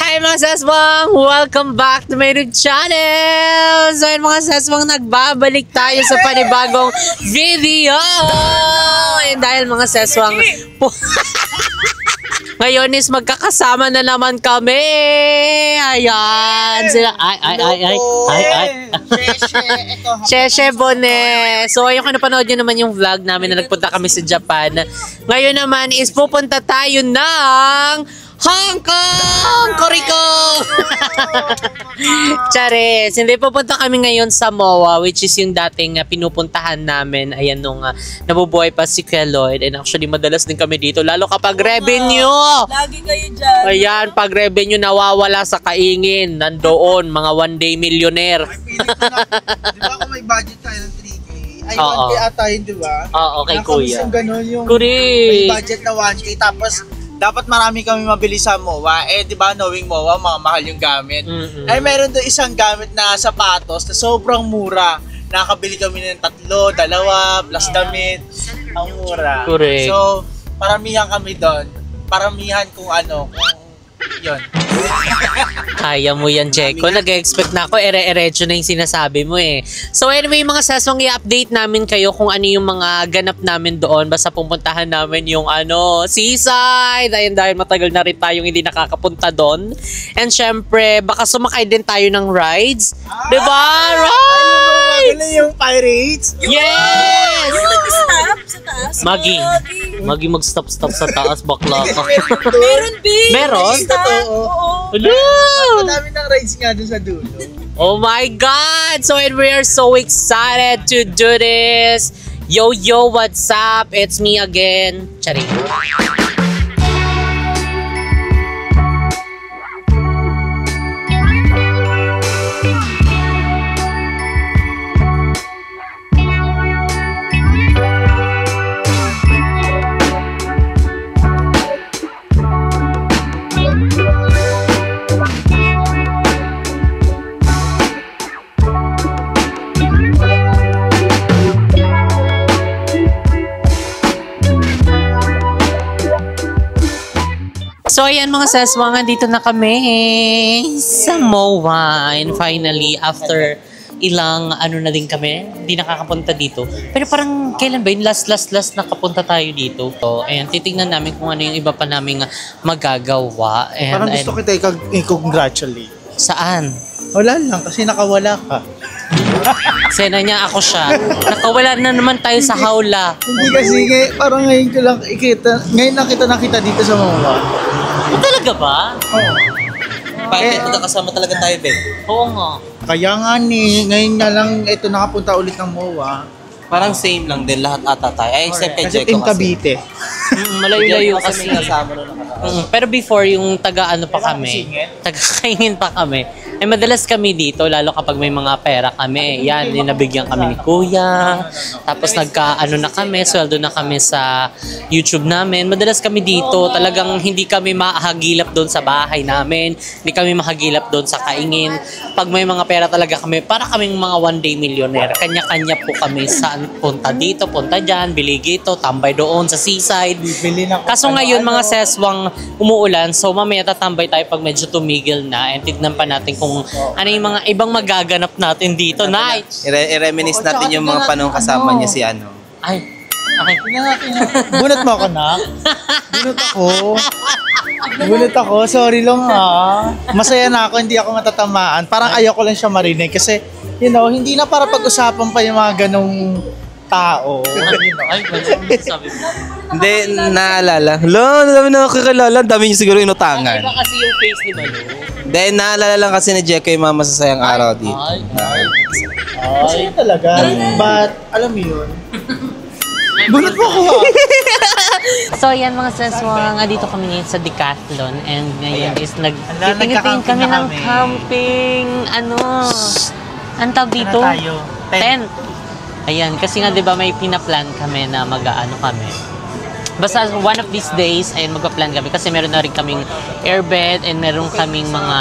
Hi mga saswang! Welcome back to my YouTube channel! So yun mga saswang, nagbabalik tayo sa panibagong video! And dahil mga saswang, ngayon is magkakasama na naman kami! Ayan! Sila, ay! Sheshe Bone! So ayun, kung napanood nyo naman yung vlog namin na nagpunta kami sa Japan. Ngayon naman is pupunta tayo ng Hong Kong! Koriko! Charis! Hindi, pupunta kami ngayon sa MOA, which is yung dating pinupuntahan namin. Ayan, nung nabubuhay pa si Kuya Lloyd. And actually, madalas din kami dito, lalo kapag revenue! Lagi kayo dyan. Ayan, pag revenue nawawala sa kaingin, nandoon, mga one-day millionaire. Di ba kung may budget tayo ng 3K? Ay, Oo. 1K ata yun, di ba? Oo, kay Kuya. Yung gano'n, yung Correct. may budget na 1K, tapos dapat marami kami mabili sa MOA. Eh, di ba, knowing MOA, mga mahal yung gamit. Ay, meron doon isang gamit na sapatos na sobrang mura. Nakabili kami ng 3, 2, plus damit. Ang mura. Correct. So, paramihan kami doon. Paramihan kung ano, kung yun. Kaya mo yan, Jeko. Nag-expect na ako, ere-erecho na yung sinasabi mo eh. So anyway, mga saswang, i-update namin kayo kung ano yung mga ganap namin doon. Basta pupuntahan namin yung seaside. Ayun, dahil matagal na rin tayong hindi nakakapunta doon. And syempre, baka sumakay din tayo ng rides. Diba? Rides! Ano yung pirates? Yes! Yung nag-stop sa taas. Magi mag-stop-stop sa taas, bakla ka. Meron, B. Meron? Totoo. Hello! Madami ng rides nga doon sa dulo. Oh my God! So and we are so excited to do this. Yo, what's up? It's me again. Charing. So ayan mga saswang, dito na kami sa MOA. And finally, after ilang na din kami, hindi nakakapunta dito. Pero parang kailan ba yun? Last nakapunta tayo dito. So ayan, titingnan namin kung ano yung iba pa namin magagawa. And, Parang gusto kita i-congratulate. Saan? Wala lang, kasi nakawala ka. Sena niya, ako siya. Nakawala na naman tayo sa hawla. Hindi kasi, parang ngayon ko lang ngayon lang kita nakita dito sa MOA. Talaga ba? Oo. Bakit magkakasama talaga tayo, Ben? Oo nga. Kaya nga ngayon nga lang ito nakapunta ulit ng MOA. Parang same lang din lahat ata tayo. Ay, except kay Kasi Jeko Team Cavite. Malayo-layo kasi kasi. kasama na nakataas. Pero before, yung taga-ano pa kami, taga-kaingin pa kami, ay madalas kami dito, lalo kapag may mga pera kami. Yan, nabigyan kami ni Kuya. Tapos nagka-ano na kami, sweldo na kami sa YouTube namin. Madalas kami dito, talagang hindi kami mahagilap doon sa bahay namin. Hindi kami mahagilap doon sa kaingin. Pag may mga pera talaga kami, para kaming mga one-day millionaire. Kanya-kanya po kami saan punta dito, punta dyan, biligito, tambay doon sa seaside. Kaso ngayon mga seswang umuulan, so mamaya tatambay tayo pag medyo tumigil na. And tignan pa natin kung ano yung mga ibang magaganap natin dito. Night! I-reminisce natin yung mga panong kasama niya si ano. Ay, okay. Bunot mo ako, nak? Bunot ako. Sorry lang ha. Masaya na ako, hindi ako matatamaan. Parang ayoko lang siya marinig kasi, hindi na para pag-usapan pa yung mga ganong tao. Ay, wala sabi mo. Hindi, naalala. Lo, dami na nakakilala. Dami niyo siguro inutangan. Iba kasi yung face ni Malo. Hindi, naalala lang kasi ni Jeko yung mga masasayang araw dito. Ay. Masaya talaga. But, alam mo yun, bunot mo ako ha. So yan mga seswang, dito kami ngayon sa Decathlon. And ngayon is nagtitingin kami ng camping. Ang tawag dito? Tent. Ayan, kasi nga 'di ba may pinaplan kami na mag-aano kami. Basta one of these days, ayun, magpa-plan kami kasi meron na rin kaming airbed and meron kaming mga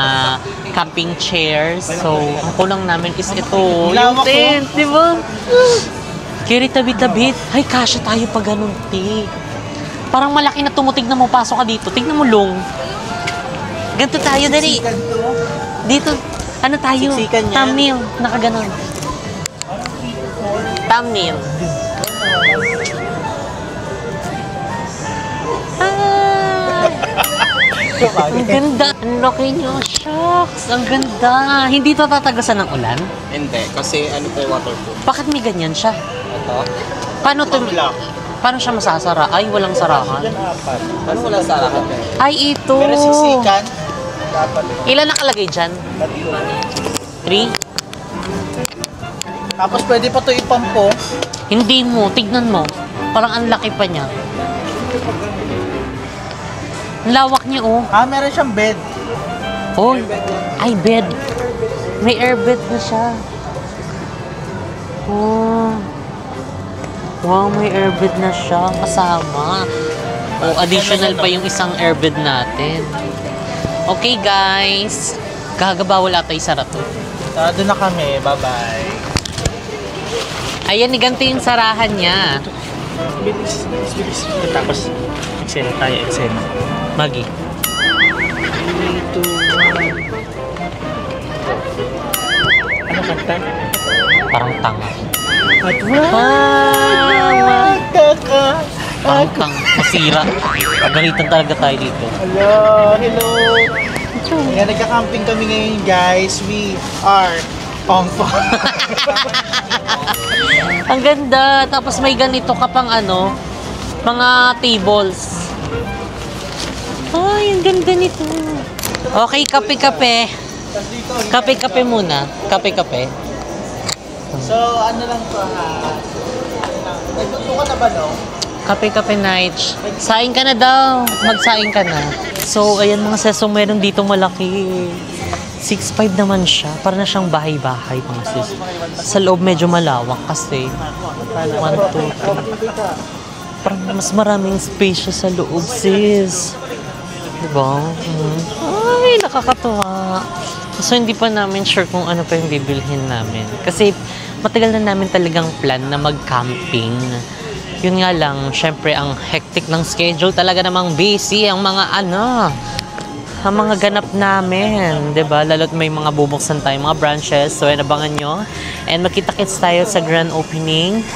camping chairs. So, ang kulang namin is ito, yung tent, di ba? Kiri tabi-tabi. Ay, kasya tayo pag ganun, ti. Parang malaki na tumutig na mo, pasok ka dito. Tignan mo, Long. Ganito tayo, dali. Dito, ano tayo? Siksikan yan. Thumbnail. Nakaganon. Thumbnail. Ang ganda. Ang laki nyo. Shucks. Ang ganda. Hindi to tatagasan ng ulan? Hindi, kasi ano po waterproof. Bakit may ganyan siya? Ito? Paano to? Lock. Paano siya masasara? Ay, walang sarahan. Ano wala sarahan? Ay, ito. Pero siksikan, dapat. Ilan nakalagay dyan? 3? Tapos pwede pa ito ipampo. Hindi mo. Tignan mo. Parang ang laki pa niya. Ang lawak niya, oh. Meron siyang bed. Oh, ay, bed. May airbed na siya. Oh. Wow, may airbed na siya kasama. Oh, additional pa yung isang airbed natin. Okay, guys. Gagabawal ata yung sarap to. Doon na kami. Bye-bye. Ayan, ganito yung sarahan niya. Bilis. Tapos, eksena tayo, eksena. Magi. 3, 2, 1. Ano kanta? Parang tanga. At Parang tanga. Masira. Pagalitan talaga tayo dito. Hello. Ayan, nagka-camping kami ngayon, guys. We are Pongpong. Ang ganda. Tapos may ganito ka pang ano, mga tables. Ay, ang ganda nito. Okay, kape-kape. Kape-kape muna. Kape-kape. So, ano lang to ha? Nagtuto ka na ba, no? Kape-kape night. Saing ka na daw. Magsaing ka na. So, ayan mga seso, meron dito malaki. 6'5" naman siya. Para na siyang bahay-bahay, mga sis. Sa loob medyo malawak kasi 1, 2, 3. Parang mas maraming space siya sa loob, sis. Diba? Ay, nakakatuwa. So, hindi pa namin sure kung ano pa yung bibilhin namin. Kasi, matagal na namin talagang plan na mag-camping. Yun nga lang, syempre, ang hectic ng schedule. Talaga namang busy ang mga ang mga ganap namin. Diba? Lalo't may mga bubuksan tayo, mga branches. So, abangan nyo. And magkita-kits tayo sa grand opening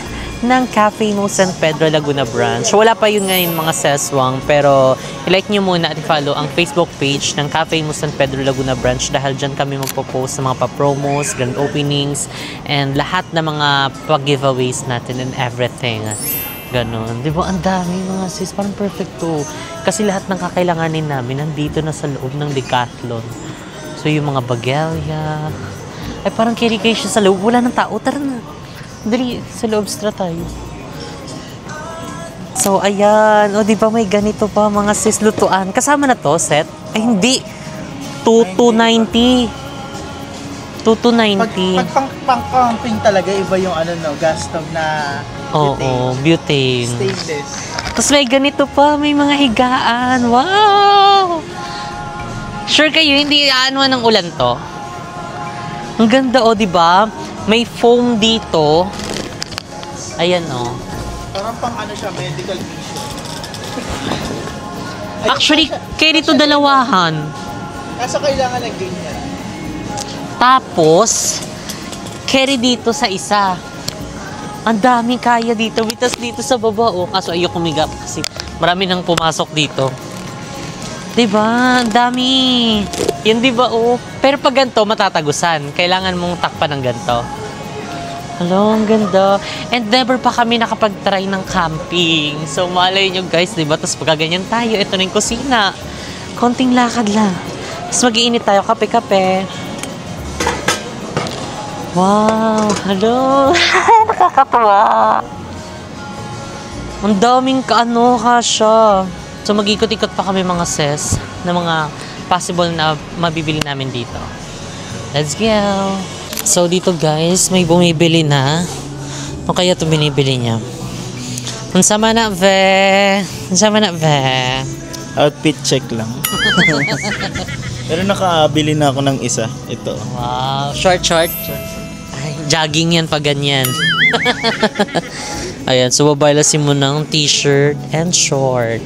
ng Cafe Mo San Pedro Laguna Branch. So, wala pa yun ngayon mga seswang, pero i-like nyo muna at i-follow ang Facebook page ng Cafe Mo San Pedro Laguna Branch dahil dyan kami magpo-post ng mga pa-promos, grand openings, and lahat ng mga pag-giveaways natin and everything. Ganon. Di ba? Ang dami mga sis. Parang perfecto. Kasi lahat ng kakailanganin namin nandito na sa loob ng Decathlon. So, yung mga bagelya. Ay, parang kiri-kiri siya sa loob. Wala ng tao. Tara na. Dali, sa loob stra tayo. So, ayan. O, di ba may ganito pa mga sis lutuan. Kasama na to, set? Ay, hindi. 2,290. 2,290. Pag pang-camping talaga, iba yung gas stove na Oo, butane. stainless. Tapos may ganito pa, may mga higaan. Wow! Sure kayo, hindi ano ng ulan to? Ang ganda, o, di ba? May foam dito. Ayan, o. Parang pang siya, medical issue. Actually, kaya dito dalawahan. Kaso kailangan ng ganyan. Tapos, carry dito sa isa. Ang daming kaya dito. Bitas dito sa baba, oh. Kaso ayoko kumigap kasi marami nang pumasok dito. Diba? Ang dami. Yan, diba, oh. Pero pag ganito, matatagusan. Kailangan mong takpan ng ganito. Hello, ang ganda. And never pa kami nakapag-try ng camping. So, malay nyo, guys, diba? Tapos pagkaganyan tayo, ito na yung kusina. Konting lakad lang. Tapos mag-iinit tayo, kape-kape. Wow! Hello! Nakakatuwa! Ang daming kasya. So, mag-ikot-ikot pa kami mga sis na mga possible na mabibili namin dito. Let's go! So, dito guys, may bumibili na. O kaya ito binibili niya? Ang sama na, ve! Ang sama na, ve! Outfit check lang. Pero nakabili na ako ng isa. Ito. Wow! Short. Ay, jogging yan pag ganyan. Ayan, so babaylasin mo ng t-shirt and short.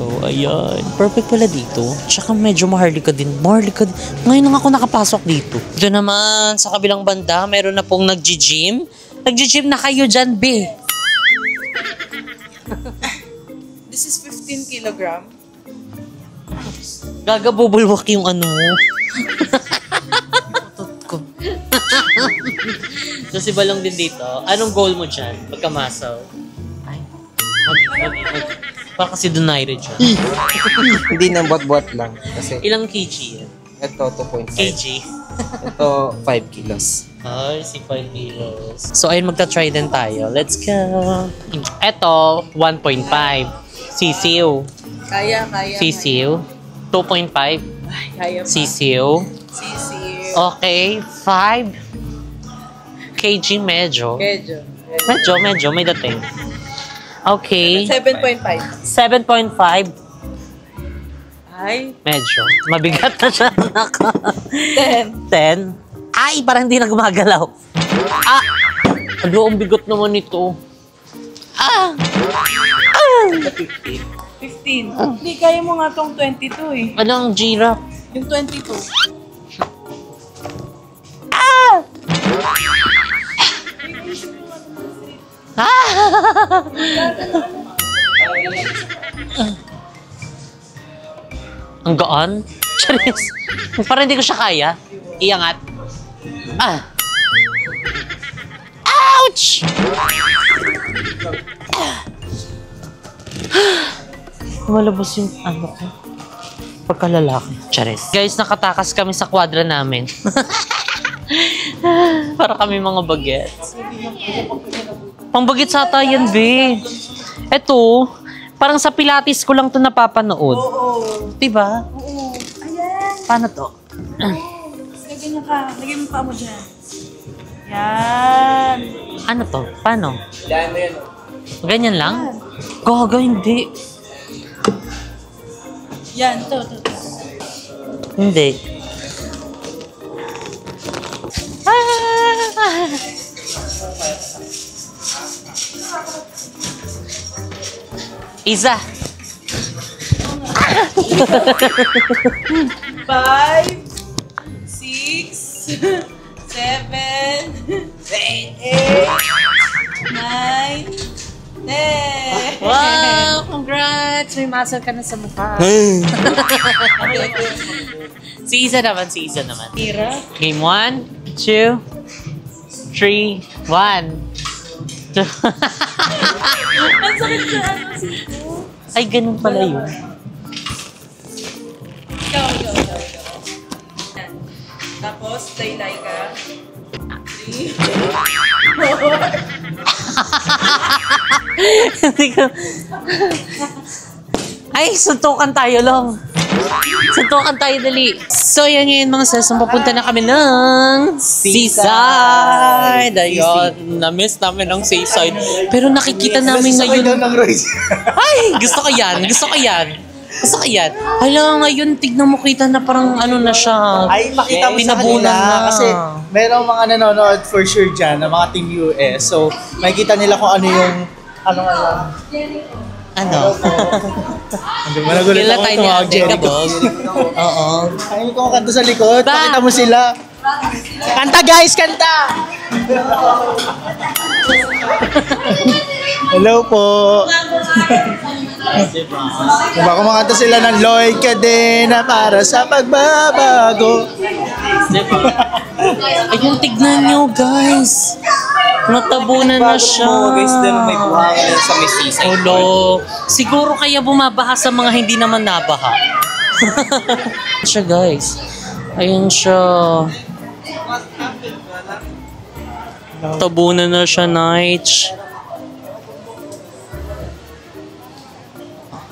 So, ayan. Perfect pala dito. Tsaka medyo maharlika din. Maharlika din. Ngayon lang ako nakapasok dito. Doon naman, sa kabilang banda, meron na pong nag-gym. Nag-gym na kayo dyan, be. This is 15 kilogram. Gagabubulwak yung ano. ko. So, si Balong din dito. Anong goal mo dyan? Pagkamasaw? Ay. Baka si Donaire dyan. Hindi nang buat-buat lang. Kasi Ilang kg yan? ito 2.5. Kg? Ito 5 kilos. Ay, si 5 kilos. So, ayun, magta-try din tayo. Let's go. Ito, 1.5. Sisiw. Kaya. Sisiw. 2.5. Kaya pa. Sisiw. Sisiw. Okay, 5 kg medyo. Medyo, may dating. Okay. 7.5. 7.5. Ay. Medyo. Mabigat na siya. 10. 10. Ay, parang hindi na gumagalaw. Ah! Ano, ang bigot naman ito. Ah! 15. Hindi, kaya mo nga tong 22 eh. Ano ang giraffe? Yung 22. Ah! Ah! Ang gaan. Charis. Parang hindi ko siya kaya. Iangat. Ah! Ouch! Ah! Malabas yung ano ko. Pagkalalaki. Charis. Guys, nakatakas kami sa kwadra namin. Para kami mga bagets. Pang-bagets ata yan, be. Eto, parang sa Pilates ko lang to napapanood. Oo. Diba? Oo. Ayan. Paano to? Lagyan niya ka. Lagyan mo pa mo dyan. Yan. Ano to? Paano? Yan mo yan. Ganyan lang? Gaga, hindi. Yan. To. Hindi. Ah! Isa. 5, 6, 7, 8, 9, 10. Wow! Congrats! May muscle ka na sa mukha. Si Isa naman. Tira. Game 1, 2, 3, 1. Ang sakit sa ano, siko. Ay, ganun pala yun. Ikaw. Yan. Tapos, laylay ka. 3, 4. Hindi ko... Ay, suntukan tayo lang. Suntukan tayo dali. So, yan ngayon mga sis. Papunta na kami ng Seaside. Ayun, na-miss namin ang Seaside. Pero nakikita namin ngayon... Ay, gusto ko yan. Hala, ngayon, tignan mo kita na parang ano na siya. Ay, makita mo sa Pinabunan kanila na. kasi merong mga nanonood for sure dyan na mga Team US. So, makikita nila kung ano yung Ano? Managulit Kila ako tayo ni tumawag Ate Jericho. Kabog. Oo. Ayun ko kanta sa likod. Ba? Pakita mo sila. Kanta guys, kanta! Hello po. Diba kumakanta sila ng Lloyd Cadena para sa pagbabago. Ayun, tignan nyo, guys. Natabunan na siya. sa may seaside. Olo. Siguro kaya bumabaha sa mga hindi naman nabaha. Siya, guys. Ayun siya. Tabunan na siya, Nige.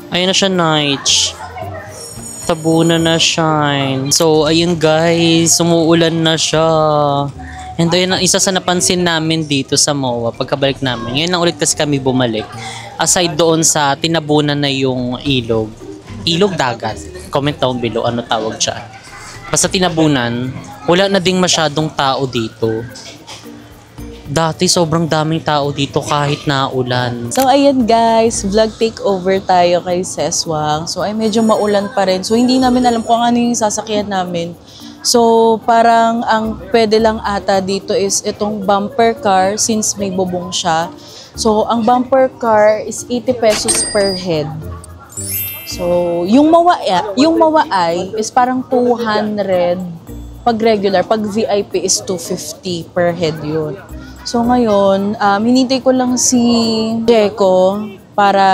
Ayun na siya, Nige. Tabunan na shine. So, ayun guys, umuulan na siya. And ayun ang isa sa napansin namin dito sa MOA pagkabalik namin. Ngayon lang ulit kasi kami bumalik. Aside doon sa tinabunan na yung ilog. Ilog dagat. Comment down below ano tawag dyan. Basta tinabunan, wala na ding masyadong tao dito. Dati sobrang daming tao dito kahit na ulan. So ayan guys, vlog takeover tayo kay Seswang. So ay medyo maulan pa rin. So hindi namin alam kung ano yung sasakyan namin. So parang ang pwede lang ata dito is itong bumper car since may bubong siya. So ang bumper car is 80 pesos per head. So yung mawaay is parang 200 pag regular, pag VIP is 250 per head yun. So ngayon, hinintay ko lang si Jeko para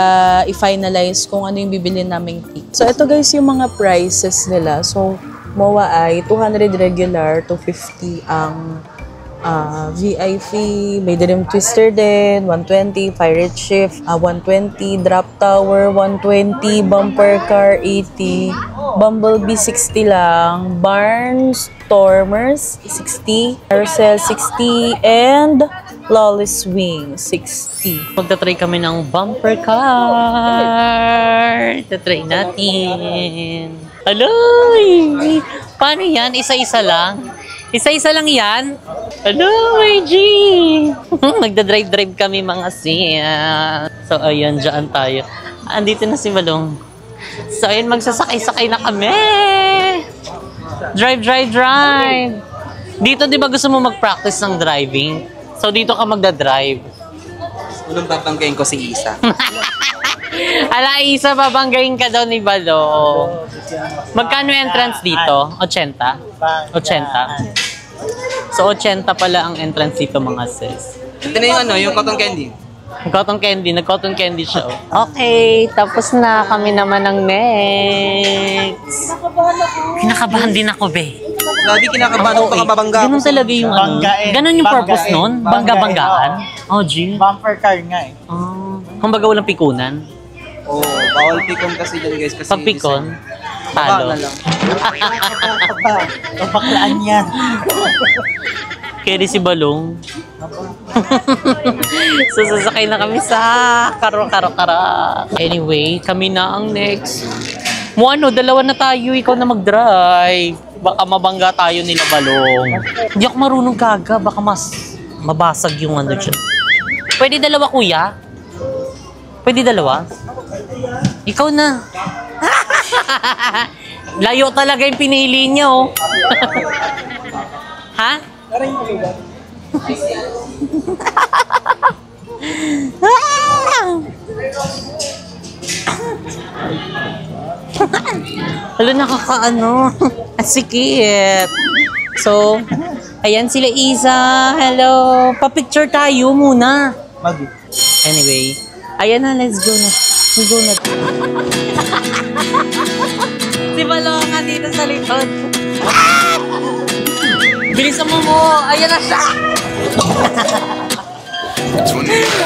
i-finalize kung ano yung bibili naming ticket. So ito guys yung mga prices nila. So MOA ay 200 regular, 250 ang VIP, may Dream Twister din, 120, Pirate Shift, 120, Drop Tower, 120, Bumper Car, 80, Bumblebee, 60 lang, Barnstormers, 60, Carousel, 60, and Lawless Wing, 60. Magta-try kami ng bumper car. Tatry natin. Aloy! Paano yan? Isa-isa lang? Isa-isa lang yan? Aloy, G! Magdadrive-drive kami mga siya. So, ayan, dyan tayo. Andito na si Balong. So, ayun, magsasakay-sakay na kami. Drive, drive, drive. Dito, di ba gusto mo mag-practice ng driving? So, dito ka magdadrive. Unang babanggayin ko si Isa. Ala, Isa, babanggayin ka daw ni Balong. Magkano entrance dito? 80? 80? So, 80 pala ang entrance dito mga sis. Ito na yung yung cotton candy. Cotton candy, nag-cotton candy siya. Okay, tapos na kami naman ng next. Kinakabahan din ako, be. Sabi kinakabahan ako baka mabangga. Ganun talaga yung ano. Ganun yung purpose nun? Bangga-banggaan? Oh, G. Bumper car nga eh. Kumbaga walang pikunan. Oo, bawal pikon kasi dyan guys. Kasi Pag pikon, baba talo. na lang. Kapaklaan yan. Kaya di si Balong. So, sasakay na kami sa karo-karo-kara. Anyway, kami na ang next. Dalawa na tayo. Ikaw na mag-drive. Baka mabangga tayo nila Balong. Hindi ako marunong gaga. Baka mas mabasag yung ano dyan. Pwede dalawa, kuya? Pwede dalawa? Ikaw na. Layo talaga yung pinili niya, oh. Ha? Hala, nakakaano. Sikip. So, ayan sila Isa. Hello. Pa-picture tayo muna. Anyway, ayan na, let's go na. Let's go na. Si Balong nga dito sa likod. Bilisan mo mo. Ayan na siya.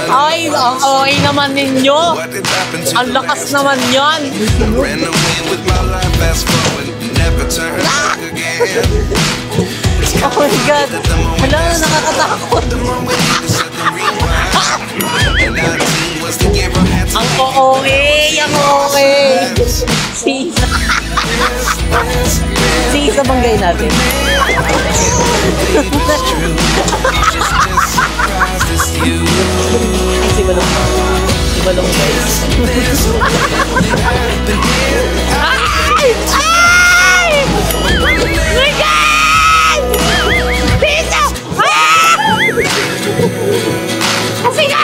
Ay, ang okay naman ninyo. Ang lakas naman yan. Oh my God. Hala, nakakatakot. Ang okay, ang okay. Si Isa banggay natin. Ay, si Balong. Si Balong, guys. Ay! Ay! My God! Pisa! Ah! Kasi nga!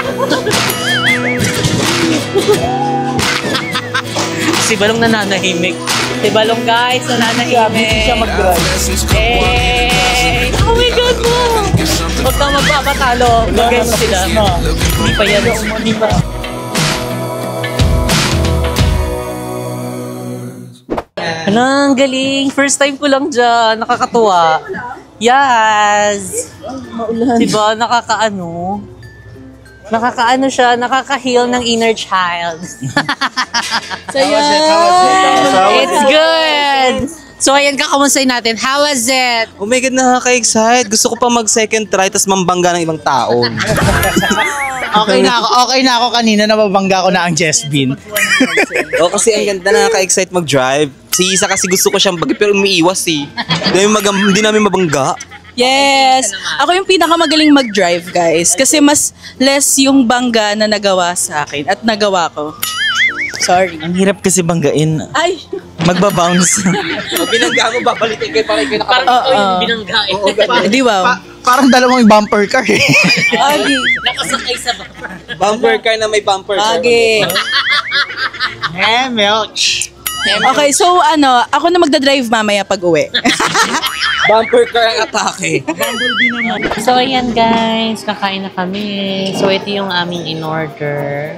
Si Balong nananahimik. Si Balong, guys, nananahimik. Siya mag-drive. Eh! Oh my God mo! Huwag kang magpapatalo. Mag-guys sila. Hindi pa yan. Hindi pa. Ano, ang galing. First time ko lang dyan. Nakakatuwa. Yes! Maulan. Diba? Nakakaano? Nakakaano siya, nakaka-heal ng inner child. Saya! It's good! So ayan, kakamustahin natin. How was it? Oh my God, nakaka-excite. Gusto ko pa mag-second try tas mambangga ng ibang tao. Okay na ako kanina, nababangga ko na ang Jess Bean. O kasi ang ganda, nakaka-excite mag-drive. Si Isa kasi gusto ko siyang bagay pero umiiwas eh. Hindi namin mabangga. Yes. Ako yung pinakamagaling mag-drive, guys. Kasi mas less yung bangga na nagawa sa akin at nagawa ko. Sorry. Ang hirap kasi banggain. Ay! Magbabounce. Binangga mo, babalitin kayo para kayo Parang ikaw yung binanggain. Di ba? Parang dalawang bumper car eh. Agi. Nakasakay sa bumper car na may bumper car. Agi. Milch. Okay, so ako na magdadrive mamaya pag uwi. Bumper car ang atake. So, ayan guys, kakain na kami. So, ito yung aming in-order.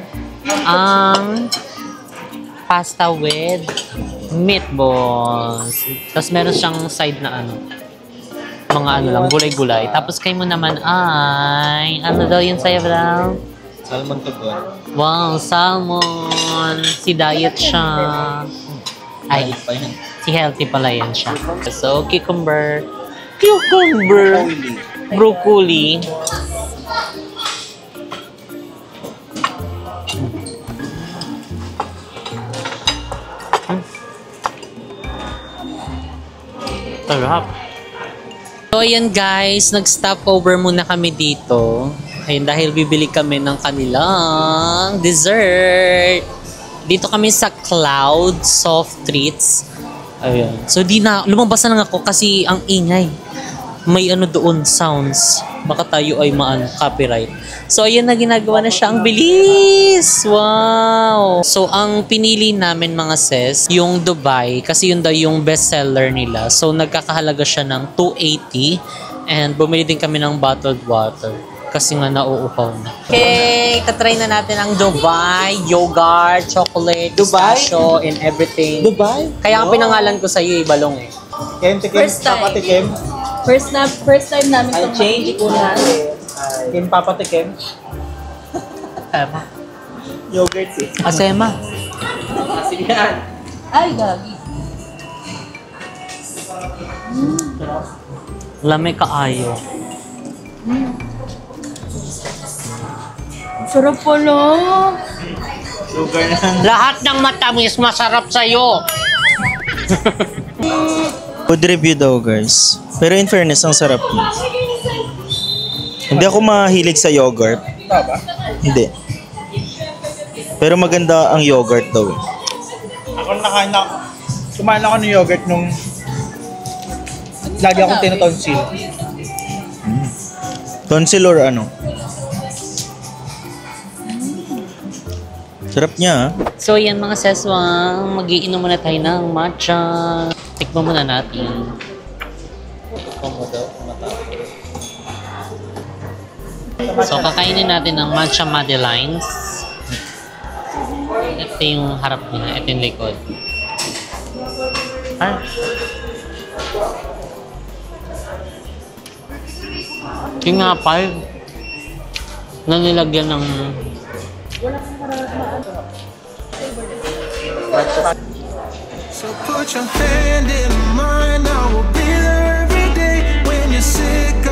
Pasta with meatballs. Tapos meron siyang side na mga lang, gulay-gulay. Tapos kayo mo naman ay, ano daw yun sa'yo daw? Salmon to go. Wow, salmon. Si diet siya. Ay, si healthy pala yan siya. So, cucumber. Broccoli. Sarap. So, ayan guys, nag-stop over muna kami dito. Ayun, dahil bibili kami ng kanilang dessert. Dito kami sa Cloud Soft Treats. Ayun. So, lumabas na lang ako kasi ang ingay. May doon, sounds. Baka tayo ay copyright. So, ayan na ginagawa na siya. Ang bilis! Wow! So, ang pinili namin mga sis, yung Dubai, kasi yun daw yung bestseller nila. So, nagkakahalaga siya ng 280 and bumili din kami ng bottled water. Kasi nga nauupaw na. Okay, tatry na natin ang Dubai, yogurt, chocolate, pistachio, and everything. Dubai? Kaya ang pinangalan ko sa iyo, Balong eh. Kim, tikim, First time. papatikim. First time namin Ay, change ko natin. Kim, papatikim. Ema. Yogurt eh. Asema. Ay, gagi. Lame kaayo. Sarap pala. Sugar na. Lahat ng matamis masarap sa'yo. Food review daw, guys. Pero in fairness, ang sarap niya. Hindi ako mahilig sa yogurt. Tama? Hindi. Pero maganda ang yogurt daw. Ako kumain ako ng yogurt nung lagi akong tinotonsil. Tonsil or ano? Sarap niya, ah. So yan mga seswang, magiinom muna tayo ng matcha. Tikman muna natin. So kakainin natin ng matcha madeleines. Ito yung harap niya, ito yung likod. Ah. Yung apple na nilagyan ng So put your hand in mine, I will be there every day when you're sick